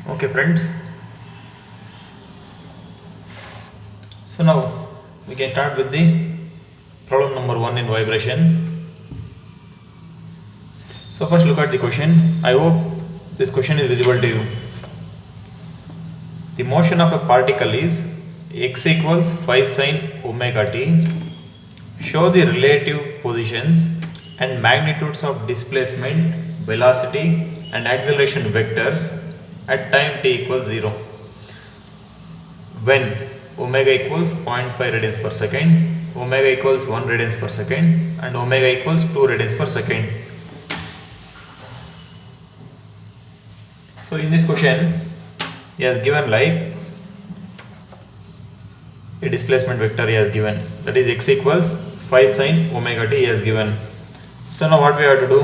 Okay, friends. So now we can start with the problem number 1 in vibration. So first look at the question. I hope this question is visible to you. The motion of a particle is x equals phi sine omega t. Show the relative positions and magnitudes of displacement, velocity and acceleration vectors at time t equals 0 when omega equals 0.5 radians per second, omega equals 1 radians per second and omega equals 2 radians per second. So in this question he has given like a displacement vector he has given, that is x equals phi sine omega t he has given. So now what we have to do?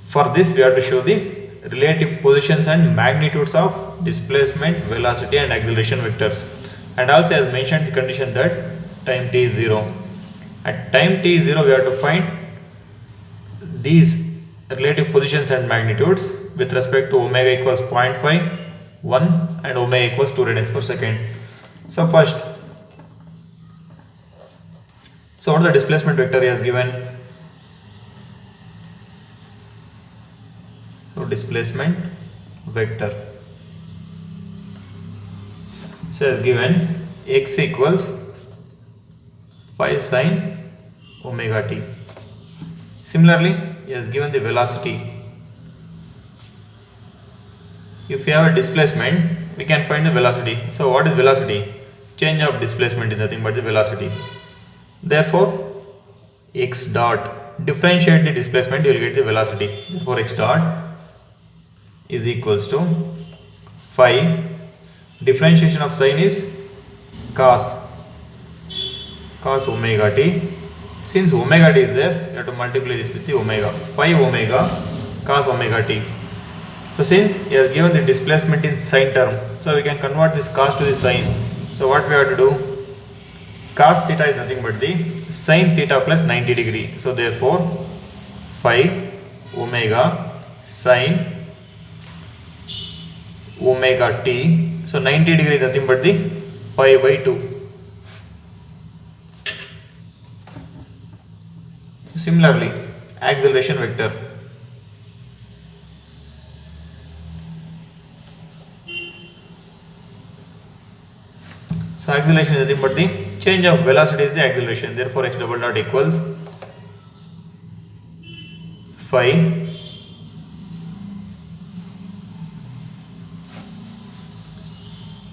For this we have to show the relative positions and magnitudes of displacement, velocity and acceleration vectors, and also has mentioned the condition that time t is 0. At time t is 0 we have to find these relative positions and magnitudes with respect to omega equals 0.5, 1 and omega equals 2 radians per second. So first, so what is the displacement vector he has given? So displacement vector, so he has given x equals phi sine omega t. Similarly, he has given the velocity. If we have a displacement, we can find the velocity. So what is velocity? Change of displacement is nothing but the velocity. Therefore, x dot, differentiate the displacement, you will get the velocity. Therefore, x dot is equals to phi, differentiation of sine is cos omega t. Since omega t is there, you have to multiply this with the omega, phi omega cos omega t. So since he has given the displacement in sine term, so we can convert this cos to the sine. So what we have to do? Cos theta is nothing but the sine theta plus 90 degree. So therefore phi omega sine omega t. So 90 degree is nothing but the pi by 2. Similarly, acceleration vector. So acceleration is nothing but the change of velocity is the acceleration. Therefore x double dot equals phi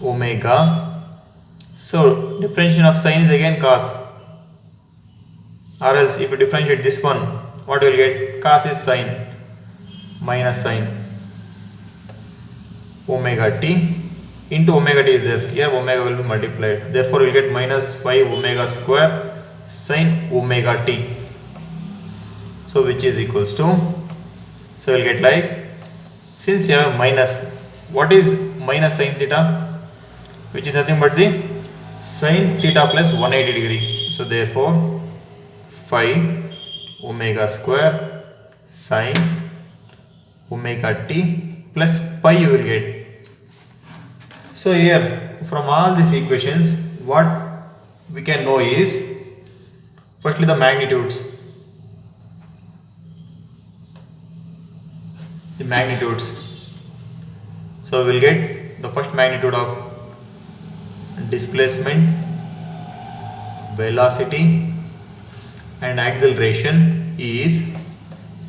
omega. So differentiation of sine is again cos, or else if you differentiate this one, what you will get? Cos is sine minus sine omega t into omega t is there. Here omega will be multiplied. Therefore you will get minus phi omega square sine omega t. So which is equals to, so you will get like, since you have minus, what is minus sine theta? Which is nothing but the sine theta plus 180 degree. So therefore phi omega square sine omega t plus pi you will get. So here from all these equations what we can know is, firstly the magnitudes. So we will get the first magnitude of displacement, velocity and acceleration is,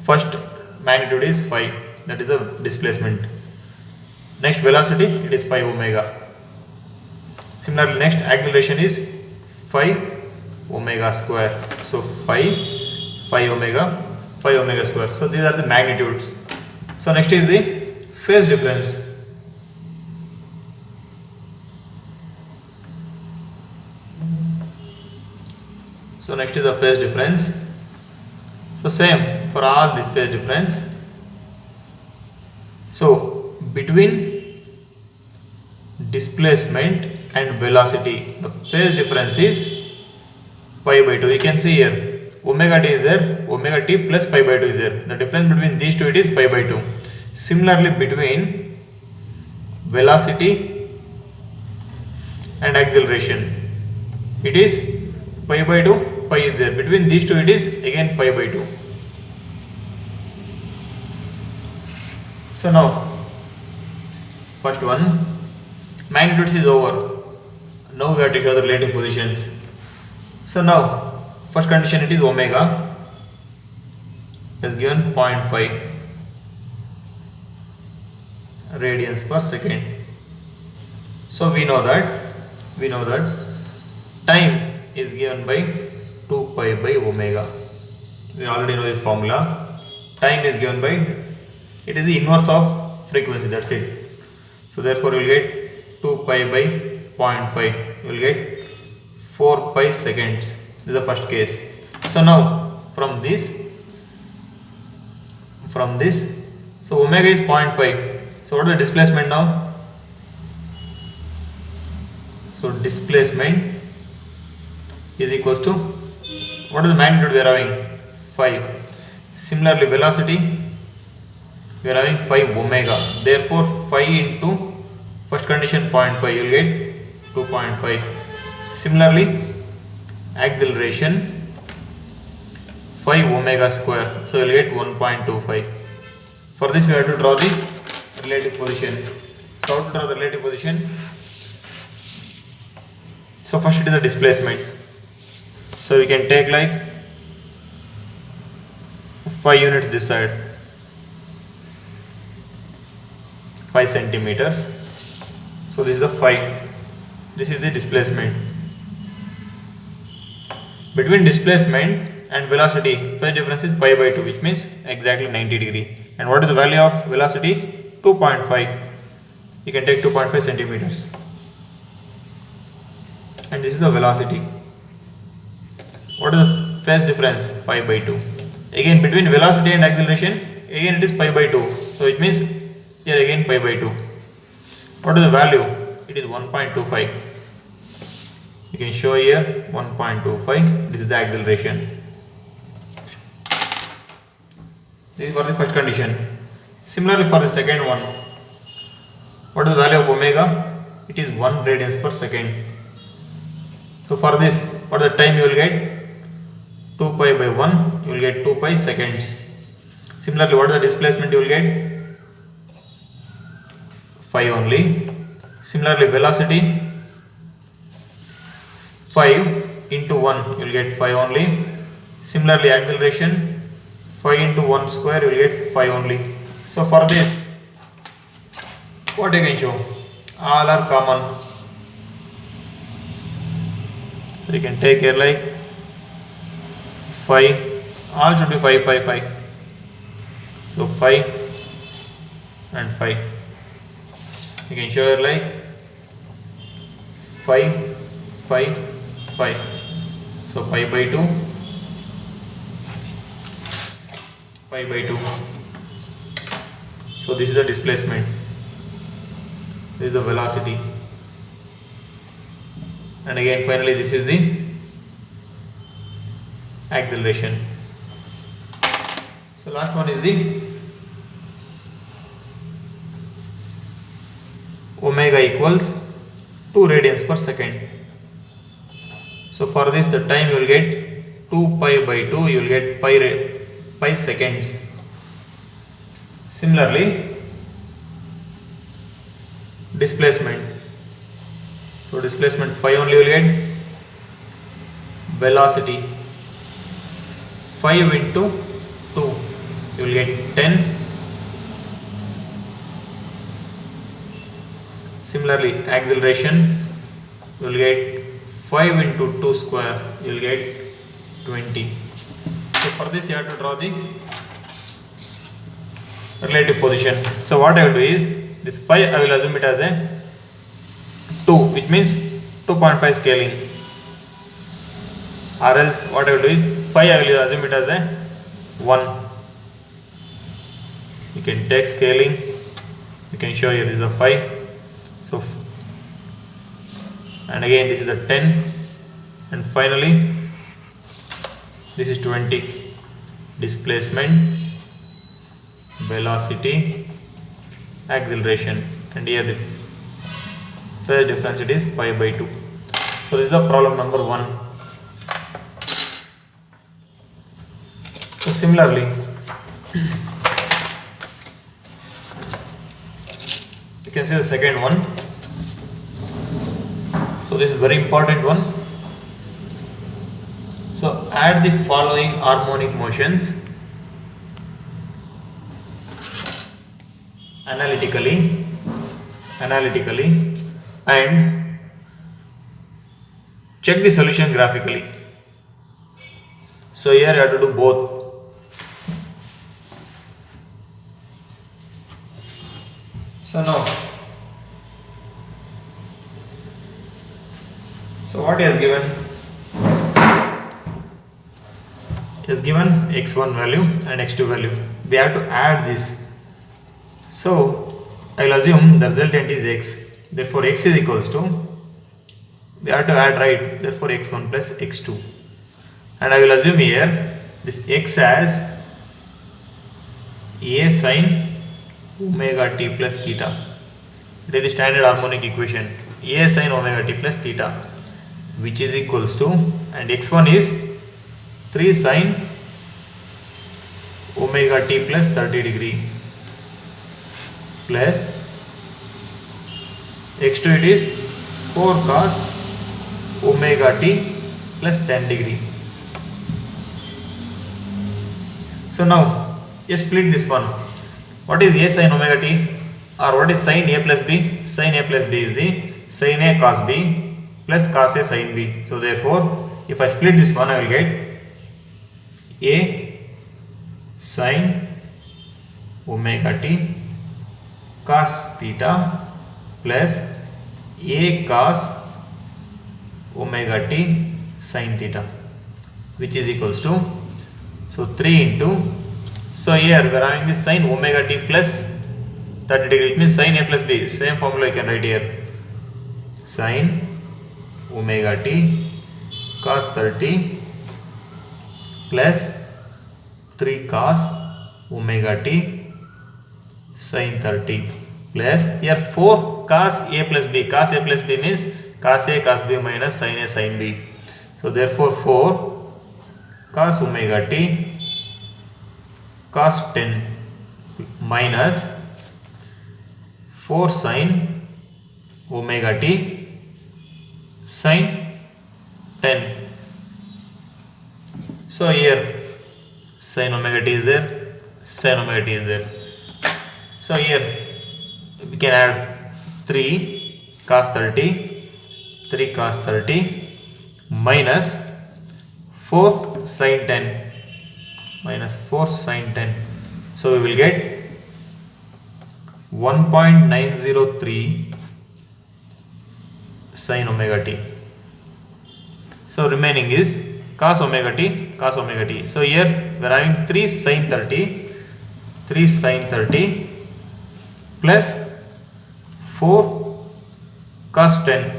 first magnitude is phi, that is the displacement. Next velocity, it is phi omega. Similarly next acceleration is phi omega square. So phi omega square. So these are the magnitudes. So next is the phase difference. So next is the phase difference. So same for all this phase difference. So between displacement and velocity, the phase difference is pi by 2. You can see here omega t is there, omega t plus pi by 2 is there. The difference between these two, it is pi by 2. Similarly between velocity and acceleration. It is pi by 2, pi is there. Between these two it is again pi by 2. So now first one, magnitudes is over. Now we have to show the relative positions. So now first condition, it is omega is given 0.5 radians per second. So we know that time is given by 2 pi by omega. We already know this formula. Time is given by, it is the inverse of frequency, that's it. So therefore you will get 2 pi by 0.5, you will get 4 pi seconds. This is the first case. So now from this, so omega is 0.5. So what is the displacement now? So displacement is equals to, what is the magnitude we are having? 5. Similarly velocity, we are having 5 omega. Therefore 5 into first condition 0.5, you will get 2.5. Similarly acceleration 5 omega square, so you will get 1.25. For this we have to draw the relative position. So how to draw the relative position? So first it is the displacement. So we can take like 5 units this side, 5 centimeters. So this is the 5. This is the displacement. Between displacement and velocity, phase difference is pi by 2, which means exactly 90 degree. And what is the value of velocity? 2.5. You can take 2.5 centimeters. And this is the velocity. What is the phase difference? Pi by 2. Again between velocity and acceleration, again it is pi by 2. So it means here again pi by 2. What is the value? It is 1.25. You can show here 1.25. This is the acceleration. This is for the first condition. Similarly for the second one, what is the value of omega? It is 1 radians per second. So for this, what is the time you will get? 2 pi by 1, you will get 2 pi seconds. Similarly, what is the displacement you will get? 5 only. Similarly, velocity 5 into 1, you will get 5 only. Similarly, acceleration 5 into 1 square, you will get 5 only. So for this, what you can show? All are common. So you can take here like 5, all should be 5, 5, 5. So 5 and 5. You can show here like 5, 5, 5. So pi by 2, pi by 2. So this is the displacement. This is the velocity. And again finally this is the acceleration. So last one is the omega equals 2 radians per second. So for this the time you will get 2 pi by 2, you will get pi seconds. Similarly displacement. So displacement 5 only you will get. Velocity 5 into 2, you will get 10. Similarly acceleration, you will get 5 into 2 square, you will get 20. So for this you have to draw the relative position. So what I will do is, this 5 I will assume it as a 2, which means 2.5 scaling, or else what I will do is 5 I will assume it as a 1. You can take scaling, you can show here this is a 5. So and again this is the 10, and finally this is 20. Displacement, velocity, acceleration, and here the phase difference, it is pi by 2. So this is the problem number 1. So similarly, you can see the second one. So this is very important one. So add the following harmonic motions analytically and check the solution graphically. So here you have to do both. So now, so what he has given? He has given x1 value and x2 value. We have to add this. So I will assume the resultant is x. Therefore x is equals to, we have to add, right? Therefore x1 plus x2. And I will assume here this x as a sine omega t plus theta. It is the standard harmonic equation, a sine omega t plus theta, which is equals to, and x1 is 3 sine omega t plus 30 degree plus x2 it is 4 cos omega t plus 10 degree. So now you split this one. What is a sin omega t, or what is sin a plus b? Sin a plus b is the sin a cos b plus cos a sin b. So therefore if I split this one, I will get a sin omega t cos theta plus a cos omega t sin theta, which is equals to, so 3 into, so here we are having this sin omega t plus 30 degree, it means sin a plus b, same formula you can write here, sin omega t cos 30 plus 3 cos omega t sin 30 plus here 4 cos a plus b. Cos a plus b means cos a cos b minus sin a sin b. So therefore 4 cos omega t cos 10 minus 4 sin omega t sin 10. So here sin omega t is there, sin omega t is there. So here we can add 3 cos 30, 3 cos 30 minus 4 sin 10, minus 4 sin 10. So we will get 1.903 sin omega t. So remaining is cos omega t, cos omega t. So here we are having 3 sin 30, 3 sin 30 plus 4 cos 10.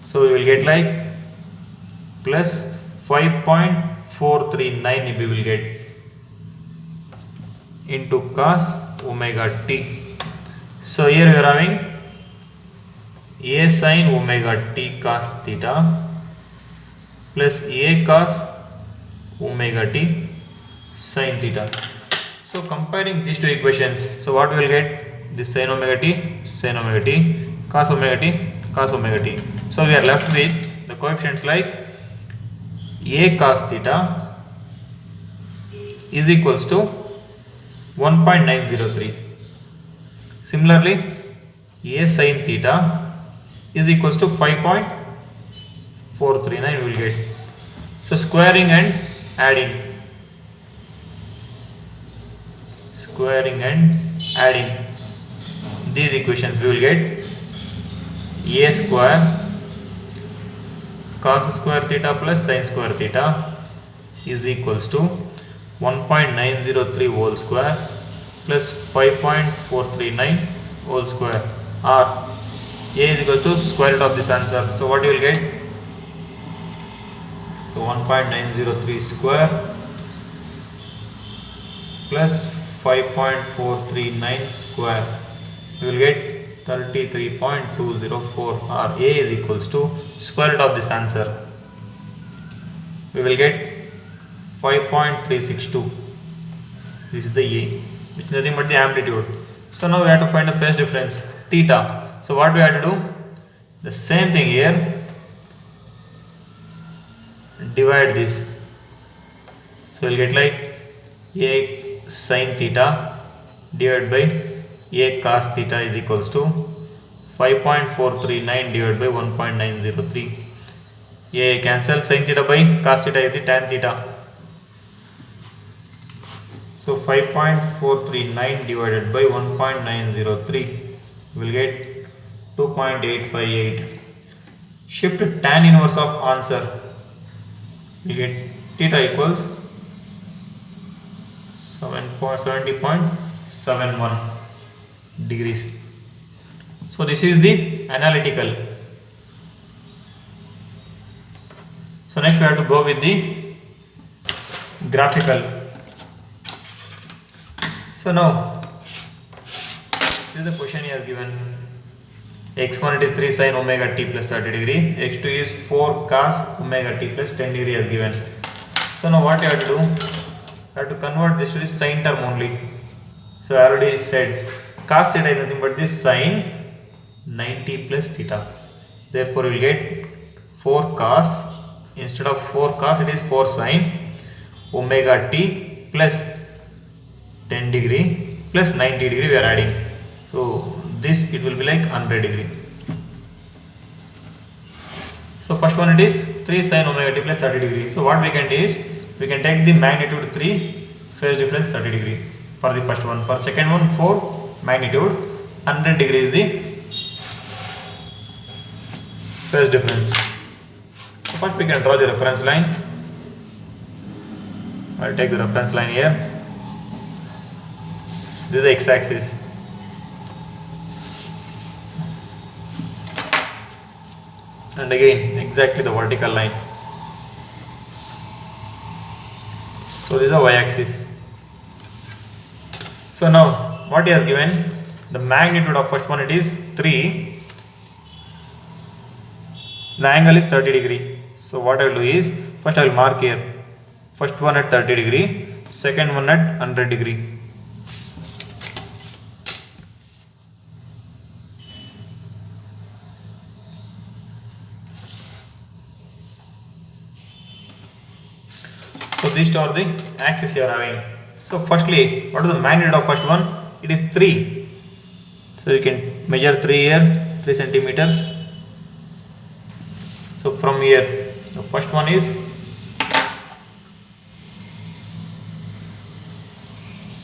So we will get like plus 5.439 we will get into cos omega t. So here we are having a sin omega t cos theta plus a cos omega t sin theta. So comparing these two equations, so what we will get? This sin omega t, cos omega t, cos omega t. So we are left with the coefficients like a cos theta is equals to 1.903. Similarly, a sin theta is equals to 5.439 we will get. So squaring and adding, these equations, we will get a square cos square theta plus sin square theta is equals to 1.903 whole square plus 5.439 whole square, or a is equals to square root of this answer. So what you will get? So 1.903 square plus 5.439 square, you will get 33.204, or A is equals to square root of this answer. We will get 5.362. This is the A, which is nothing but the amplitude. So now we have to find the phase difference, theta. So what we have to do? The same thing here. Divide this. So we'll get like A sin theta divided by A cos theta is equals to 5.439 divided by 1.903. A cancel, sin theta by cos theta is the tan theta. So 5.439 divided by 1.903 will get 2.858. Shift tan inverse of answer. We get theta equals 70.71 degrees. So this is the analytical. So next we have to go with the graphical. So now this is the question he has given. x1 it is 3 sin omega t plus 30 degree, x2 is 4 cos omega t plus 10 degree as given. So now what you have to do? You have to convert this to the sin term only. So I already said cos theta is nothing but this sin 90 plus theta. Therefore we will get 4 cos, instead of 4 cos it is 4 sin omega t plus 10 degree plus 90 degree we are adding. So this it will be like 100 degree. So first one it is 3 sin omega t plus 30 degree. So what we can do is we can take the magnitude 3, phase difference 30 degree for the first one. For second one 4, magnitude 100 degree is the phase difference. So first we can draw the reference line. I will take the reference line here. This is the x-axis. And again exactly the vertical line. So this is the y-axis. So now what he has given, the magnitude of first one it is 3, the angle is 30 degree. So what I will do is first I will mark here, first one at 30 degree, second one at 100 degree. So these two are the axes you are having. So firstly, what is the magnitude of first one? It is 3. So you can measure 3 here, 3 centimeters. So from here, the first one is,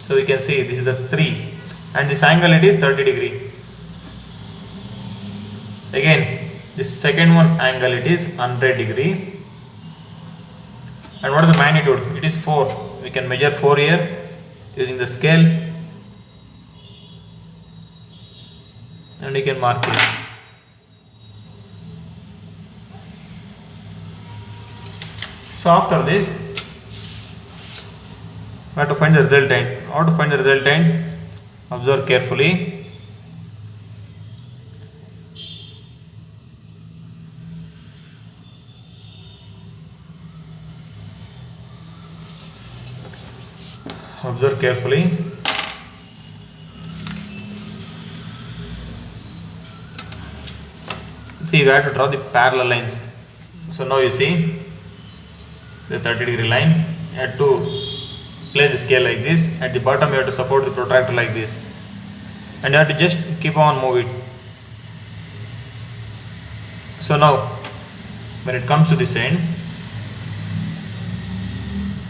so we can see this is the 3, and this angle it is 30 degree. Again, this second one angle it is 100 degree. And what is the magnitude? It is 4. We can measure 4 here using the scale, and we can mark here. So after this, we have to find the resultant. How to find the resultant? Observe carefully. Observe carefully. See, we have to draw the parallel lines. So now you see the 30 degree line. You have to place the scale like this. At the bottom you have to support the protractor like this, and you have to just keep on move it. So now when it comes to this end,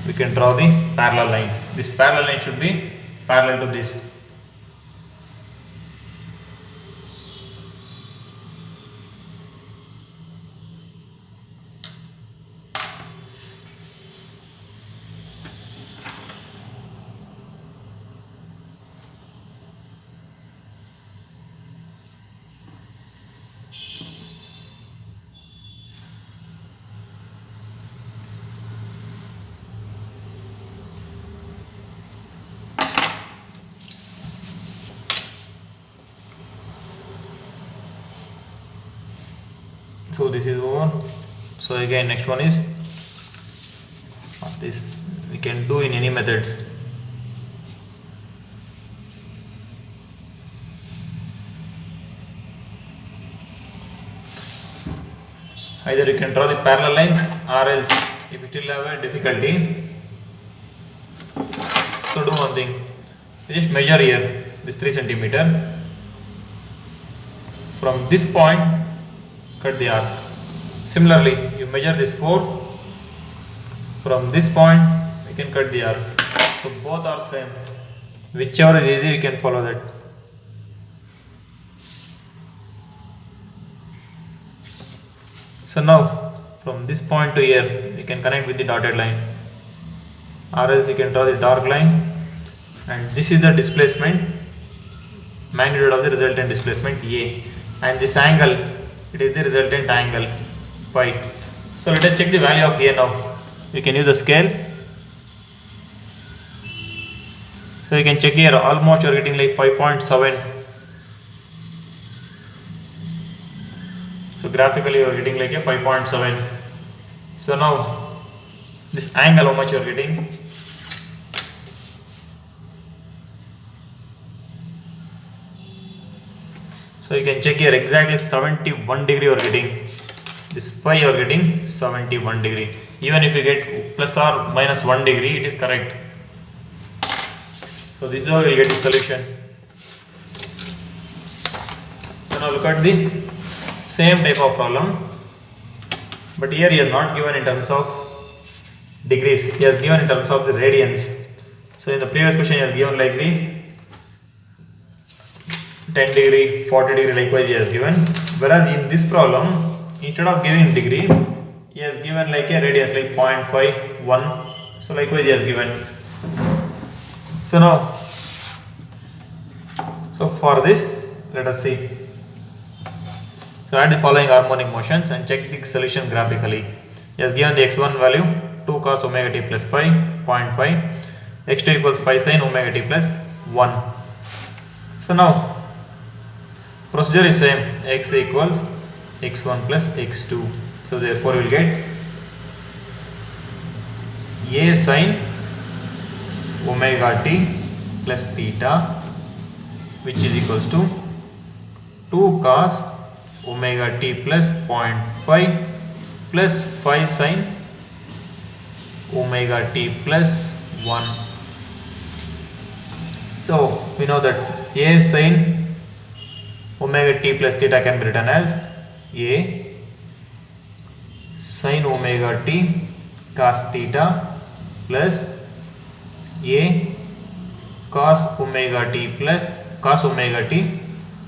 we can draw the parallel line. This parallel line should be parallel to this. this is over. So again next one is this, we can do in any methods. Either you can draw the parallel lines, or else if you still have a difficulty, so do one thing, you just measure here this 3 centimeter. From this point cut the arc. Similarly you measure this 4, from this point you can cut the arc. So both are same, whichever is easy you can follow that. So now from this point to here you can connect with the dotted line, or else you can draw the dark line, and this is the displacement, magnitude of the resultant displacement A, and this angle, it is the resultant angle phi. So let us check the value of A now. We can use the scale. So you can check here, almost you are getting like 5.7. So graphically you are getting like a 5.7. So now this angle, how much you are getting? So you can check here, exactly 71 degree you are getting. This phi you are getting 71 degree. Even if you get plus or minus 1 degree, it is correct. So this is how you will get the solution. So now look at the same type of problem, but here he has not given in terms of degrees, he has given in terms of the radians. So in the previous question he has given like the 10 degree, 40 degree, likewise he has given, whereas in this problem instead of giving degree he has given like a radius like 0.5, 1, so likewise he has given. So now, so for this let us see. So add the following harmonic motions and check the solution graphically. He has given the x1 value 2 cos omega t plus phi, 0.5, x2 equals 5 sin omega t plus 1. So now procedure is same, x equals x1 plus x2. So therefore we will get a sin omega t plus theta, which is equals to 2 cos omega t plus 0.5 plus 5 sin omega t plus 1. So we know that a sin omega t plus theta can be written as a sin omega t cos theta plus a cos omega t plus cos omega t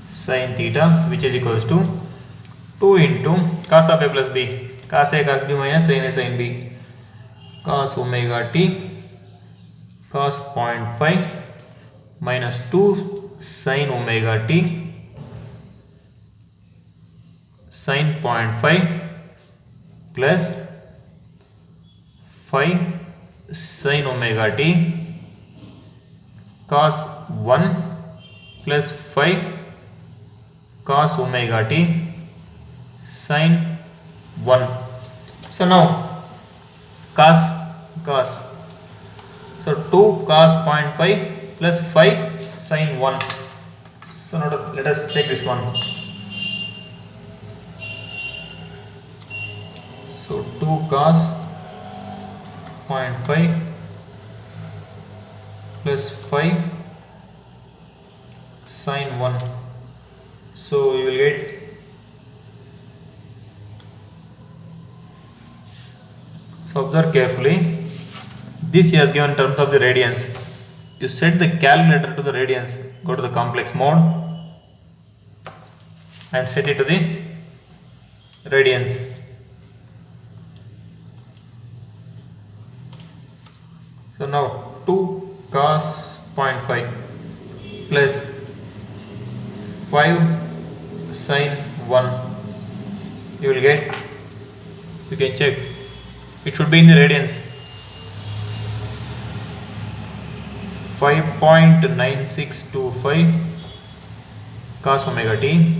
sin theta, which is equals to 2 into cos of a plus b, cos a cos b minus sin a sin b, cos omega t cos 0.5 minus 2 sin omega t sin 0.5 plus 5 sin omega t cos 1 plus 5 cos omega t sin 1. So now cos, so 2 cos 0.5 plus 5 sin 1. So now let us check this one. So 2 cos 0.5 plus 5 sin 1. So you will get So observe carefully. This he has given in terms of the radians. You set the calculator to the radians. Go to the complex mode and set it to the radians. So now 2 cos 0.5 plus 5 sin 1. You will get, you can check, it should be in the radians. 5.9625 cos omega t.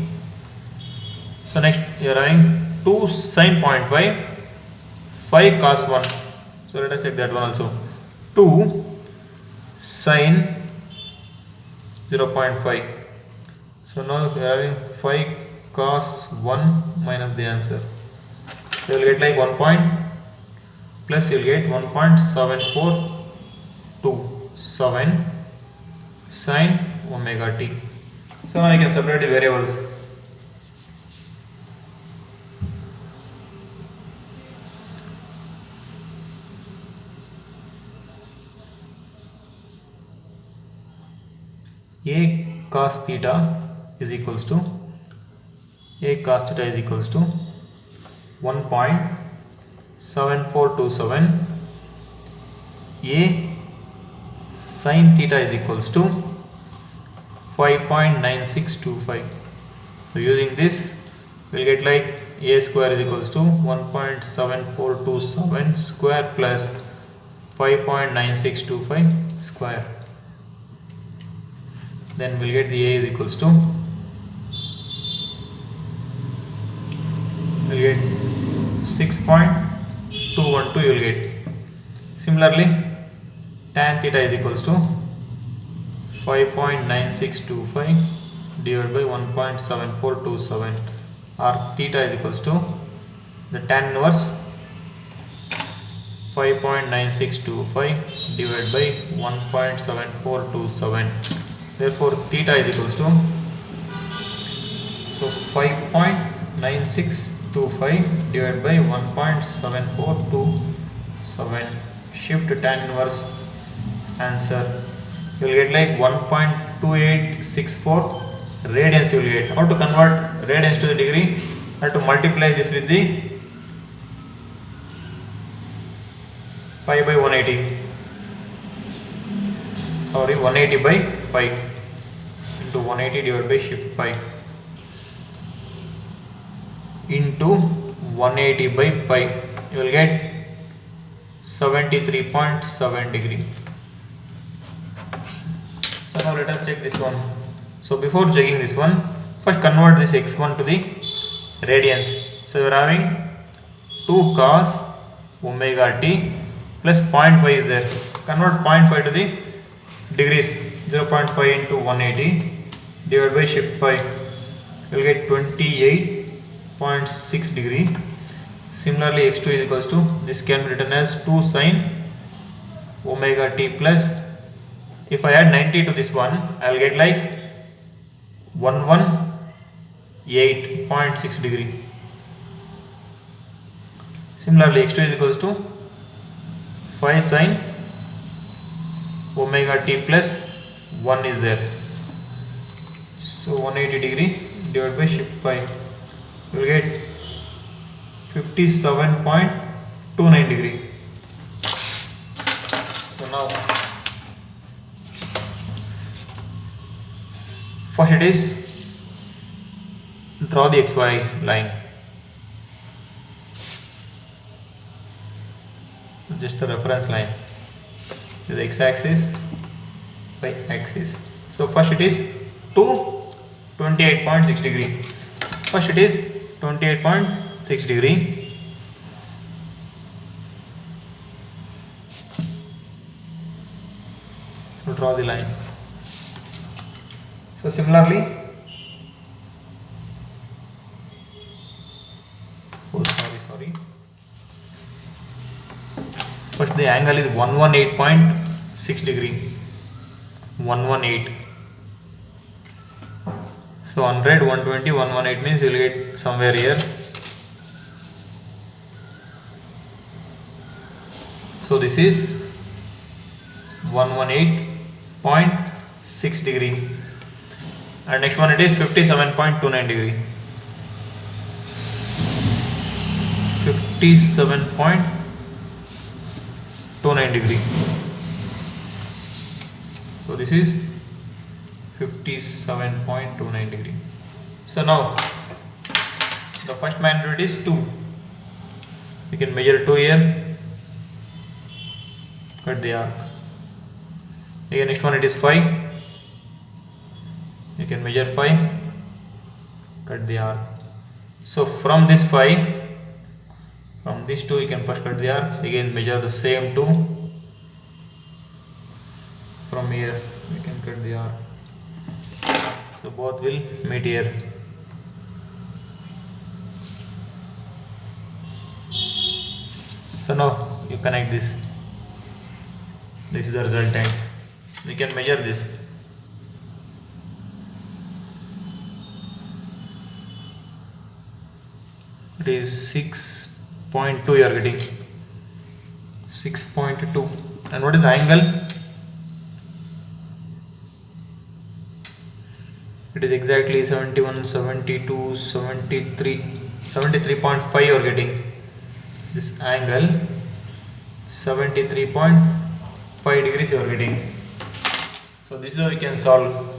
So next you are having 2 sine 0.5, 5 cos 1. So let us check that one also. 2 sine 0.5. So now we are having 5 cos 1 minus the answer. You will get like 1 point plus you will get 1.7427 sine omega t. So now I can separate the variables. A cos theta is equals to 1.7427. A sin theta is equals to 5.9625. So using this we'll get like a square is equals to 1.7427 square plus 5.9625 square. Then we'll get the a is equals to, we'll get 6.212 you will get. Similarly tan theta is equals to 5.9625 divided by 1.7427, or theta is equals to the tan inverse 5.9625 divided by 1.7427. Therefore theta is equals to, so 5.9625 divided by 1.7427. Shift tan inverse answer. You will get like 1.2864 radians you will get. How to convert radians to the degree? I have to multiply this with the pi by 180. Sorry, 180 by pi into 180 divided by shift pi into 180 by pi. You will get 73.7 degree. So now let us check this one. So before checking this one, first convert this x1 to the radians. So you are having 2 cos omega t plus 0.5 is there. Convert 0.5 to the degrees. 0.5 into 180 divided by shift pi. You will get 28.6 degree. Similarly x2 is equals to, this can be written as 2 sine omega t plus, if I add 90 to this one, I will get like 118.6 degree. Similarly x2 is equals to 5 sine omega t plus 1 is there. So 180 degree divided by shift pi. You will get 57.29 degree. So now first it is draw the xy line. Just a reference line. The x-axis, y-axis. So first it is 28.6 degree. First it is 28.6 degree. So draw the line. So similarly, first the angle is 118.6 degree. 118. So 100, 120, 118 means you will get somewhere here. So this is 118.6 degree. And next one it is 57.29 degree. 57.29 degree. So this is 57.29 degree. So now the first magnitude is 2. We can measure 2 here. Cut the arc. Again next one it is 5. You can measure 5. Cut the arc. So from this 5 From these two you can first cut the arc, again measure the same two. From here we can cut the arc, so both will meet here. So now you connect this. This is the resultant. We can measure this. It is 6.2. You are getting 6.2. And what is the angle? It is exactly 71, 72, 73, 73.5. You are getting this angle. 73.5 degrees you are getting. So this is how we can solve